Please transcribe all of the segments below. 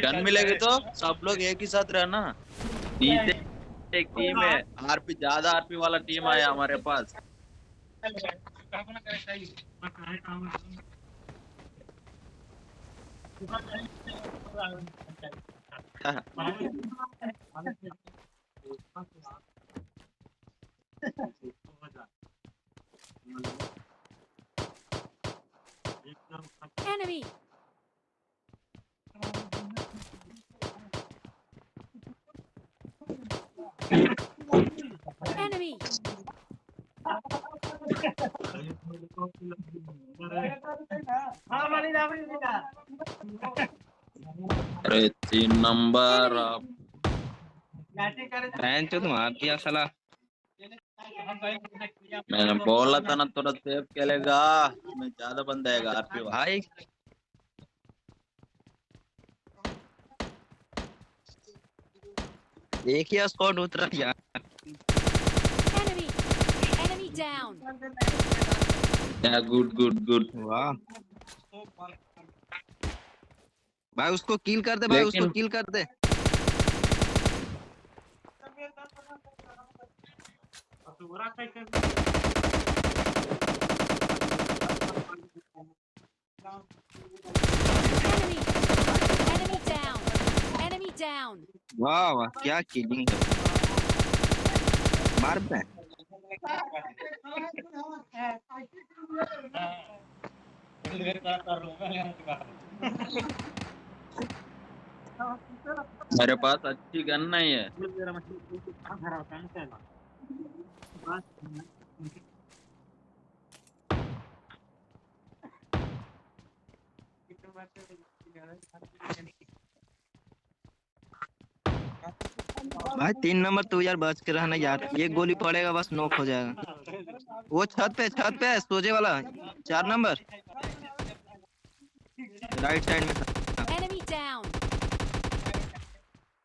Gun मिलेगी तो सब लोग एक ही साथ रहना। नीचे एक टीम है, आरपी ज्यादा आरपी वाला टीम आया हमारे पास। Enemy. Enemy. अरे 3 नंबर बहन चो मार दिया साला। मैंने बोला था ना थोड़ा सेफ खेलेगा, मैं ज्यादा बंदा है आरपी भाई एक ही स्क्वाड उतरा यार। Enemy. Enemy down. वाला। Good good good. वाह भाई उसको किल कर दे, भाई उसको लेकिन किल कर दे। Enemy. Enemy down. Enemy down. वाह वाह क्या किलिंग है। मार बे। मेरे पास अच्छी गन नहीं है। भाई 3 नंबर तू यार बच के रहना यार, एक गोली पड़ेगा बस नॉक हो जाएगा। वो छत पे सोजे वाला 4 नंबर राइट साइड में था। Enemy down.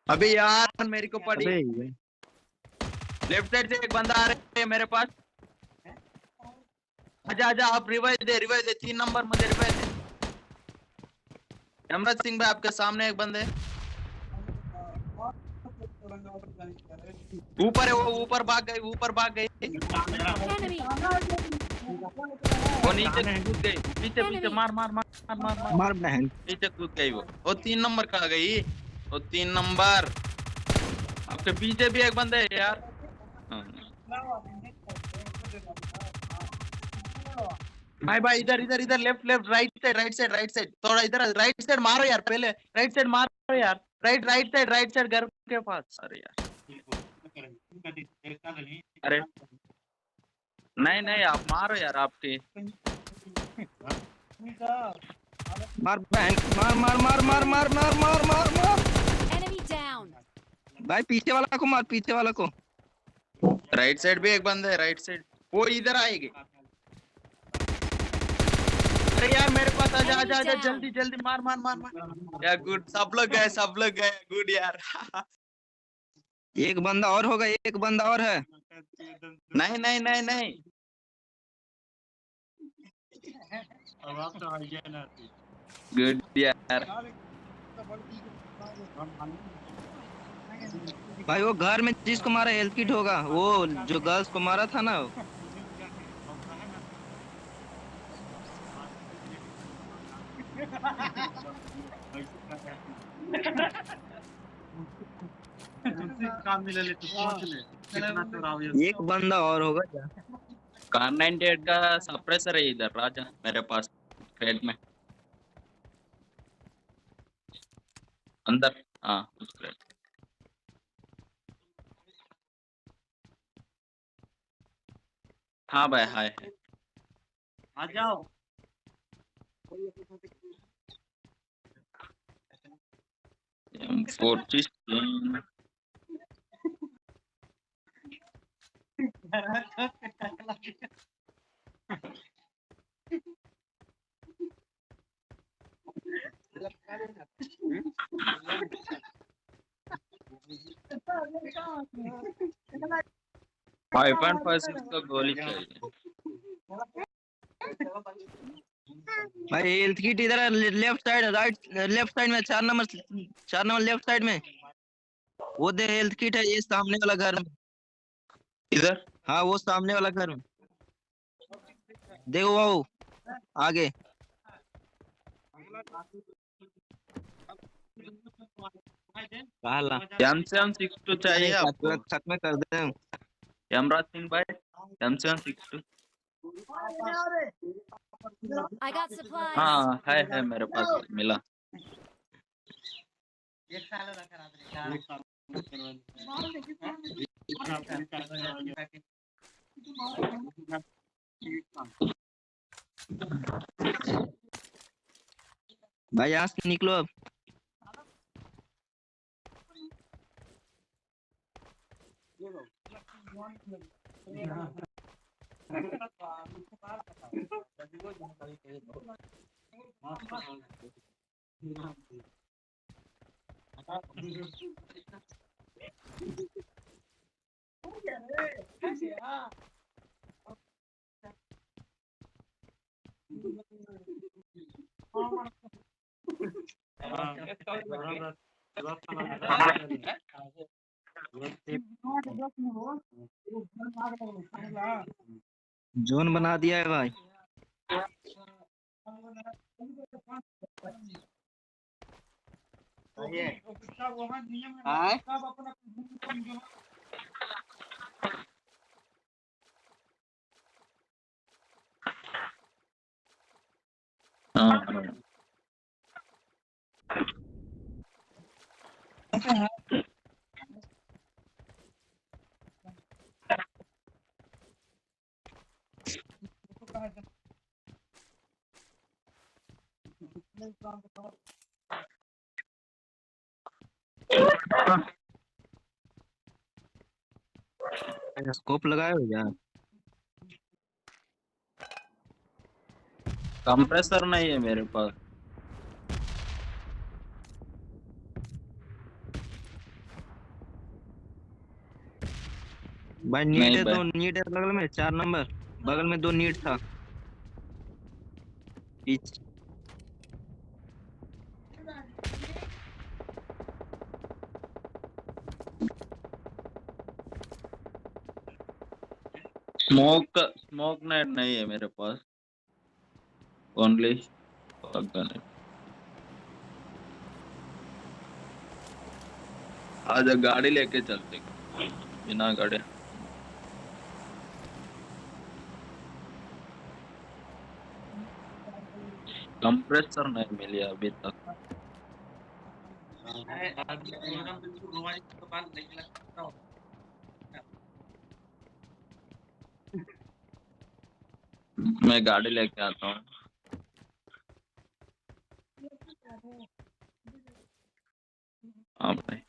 अबे यार मेरे को पड़ी। अबे लेफ्ट साइड से एक बंदा आ रहा है मेरे पास। आजा आजा, आप रिवाइव दे 3 नंबर मुझे रिवाइव दे। अमृत सिंह भाई आपके सामने एक बंदे ऊपर है, वो ऊपर भाग गई। Enemy. वो नीचे कूद गई, पीछे मार मार बहन। नीचे कूद गई वो 3 नंबर कहाँ गई? वो 3 नंबर आपके पीछे भी एक बंदे है यार। भाई इधर लेफ्ट राइट साइड थोड़ा इधर राइट साइड मारो यार, पहले राइट साइड मारो यार। राइट साइड घर के पास। अरे यार अरे नहीं आप मारो यार आपके। मार बहन, मार। Enemy down. भाई पीछे वाला को मार, पीछे वाला को। राइट साइड भी एक बंदा है, राइट साइड वो इधर आएगी। अरे यार मेरे पास आजा जल्दी मार यार। गुड, सब लोग गए गुड यार। एक बंदा और होगा, एक बंदा और है। नहीं गुड यार। भाई वो घर में जिसको मारा हेल्थ किट होगा, वो जो गर्ल्स को मारा था ना। एक बंदा और होगा क्या? कार 98 का सप्रेसर है इधर राजा मेरे पास क्रेट में अंदर। हाँ उस क्रेट। हाँ भाई हाय है। आ जाओ। M40 5.56 का गोली चाहिए। भाई हेल्थ किट इधर है, left side right, left side में 4 नंबर लेफ्ट साइड में। वो दे हेल्थ किट है, ये सामने वाला घर में। इधर हाँ वो सामने वाला घर में, देखो वो आगे। काला M762 चाहिए आपको? छत में कर दे। यमराज सिंह भाई, M762। I got supplies. हाँ है मेरे पास, मिला। भाई यहाँ से निकलो अब। जोन बना दिया है भाई। हाँ स्कोप लगाए हो क्या? कंप्रेसर नहीं है मेरे पास। भाई नीट नहीं है, भाई। तो नीट है बगल में 4 नंबर, बगल में 2 नीट था। पीछे स्मोक नेट नहीं है मेरे पास, ओनली गन है। आज गाड़ी लेके चलते, बिना गाड़ी। कंप्रेसर नहीं मिली अभी तक। मैं गाड़ी लेके आता हूँ। हाँ भाई।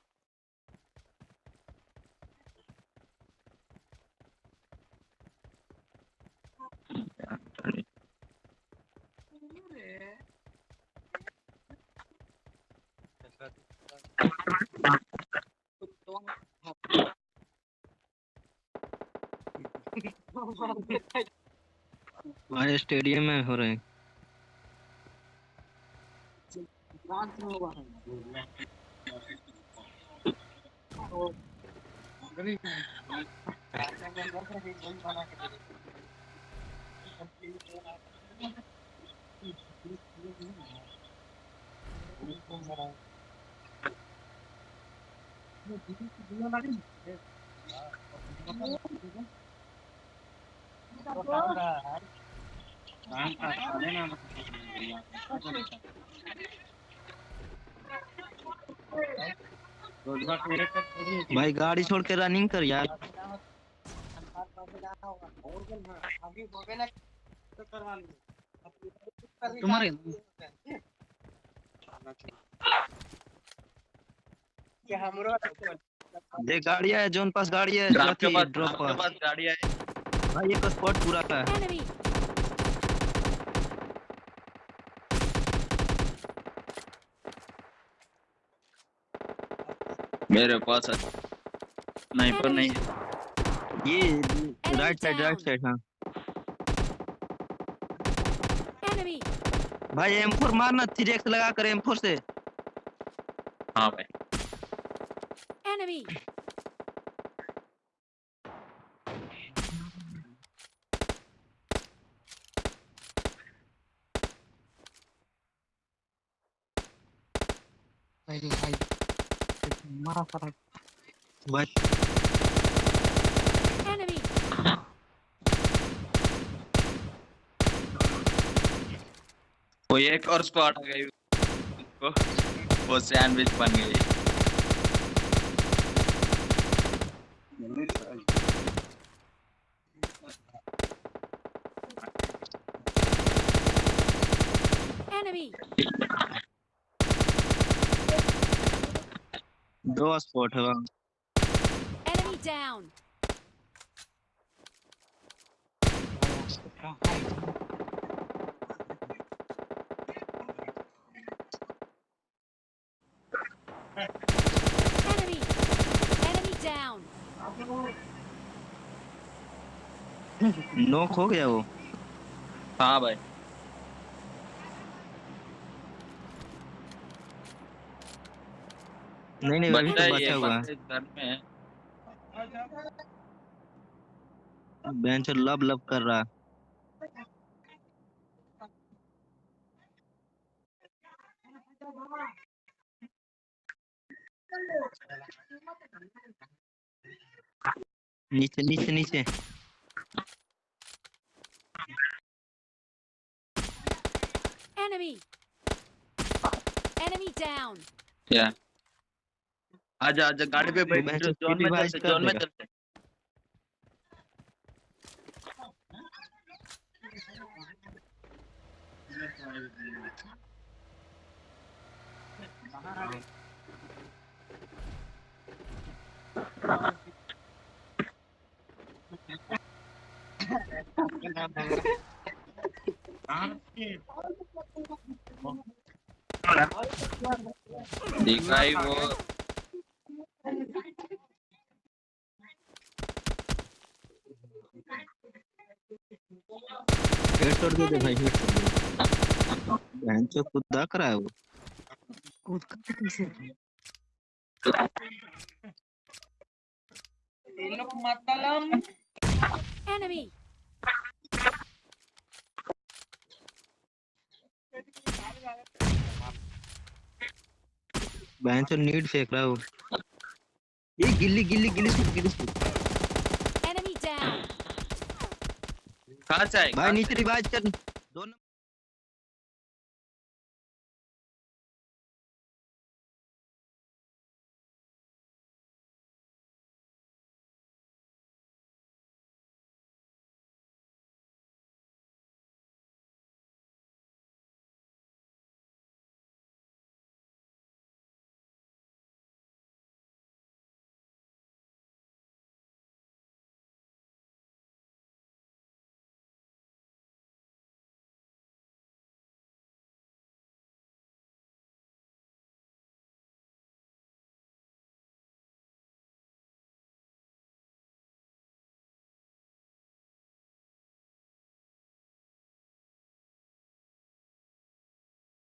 हमारे स्टेडियम में हो रहे हैं। भाई गाड़ी छोड़ के रनिंग कर यार। तुम्हारे देख गाड़ी है, जोन पास गाड़ी है, ड्रॉप के चौथी पास, ड्रॉप ड्रॉप के पर। पास गाड़ी आई। भाई एक स्पॉट पूरा है। Enemy. मेरे पास स्नाइपर नहीं है। ये राइट साइड हाँ। Enemy. भाई M4 मारना 3x लगा कर M4 से। हाँ भाई Enemy. भाई Enemy. कोई एक और स्क्वाड आ गई उसको, वो सैंडविच बन गई। Enemy. दो स्पॉट है वहाँ। Enemy down. Enemy. Enemy down. Knock हो गया वो। हाँ भाई नहीं अभी बच्चा तो ये बचा हुआ है। बच्चे घर में है। बेंच लब लब कर रहा है। नीचे नीचे नीचे। Enemy. Enemy down. क्या आजा आजा गाड़ी पे बैठ, मैं जोन में रिवाइज चलते, कर जोन में देगा। चलते। दिखाई वो हेडशॉट दे दे भाई, हेडशॉट दे। बेंच खुद दा करा है वो। कूद कर कैसे? Enemy. बेंच नीड फेंक रहा है वो। ये गिल्ली गिल्ली गिल्ली शूट गिल्ली शूट। Enemy down. कहाँ से आए? भाई नीचे रिवाइज कर। दोनों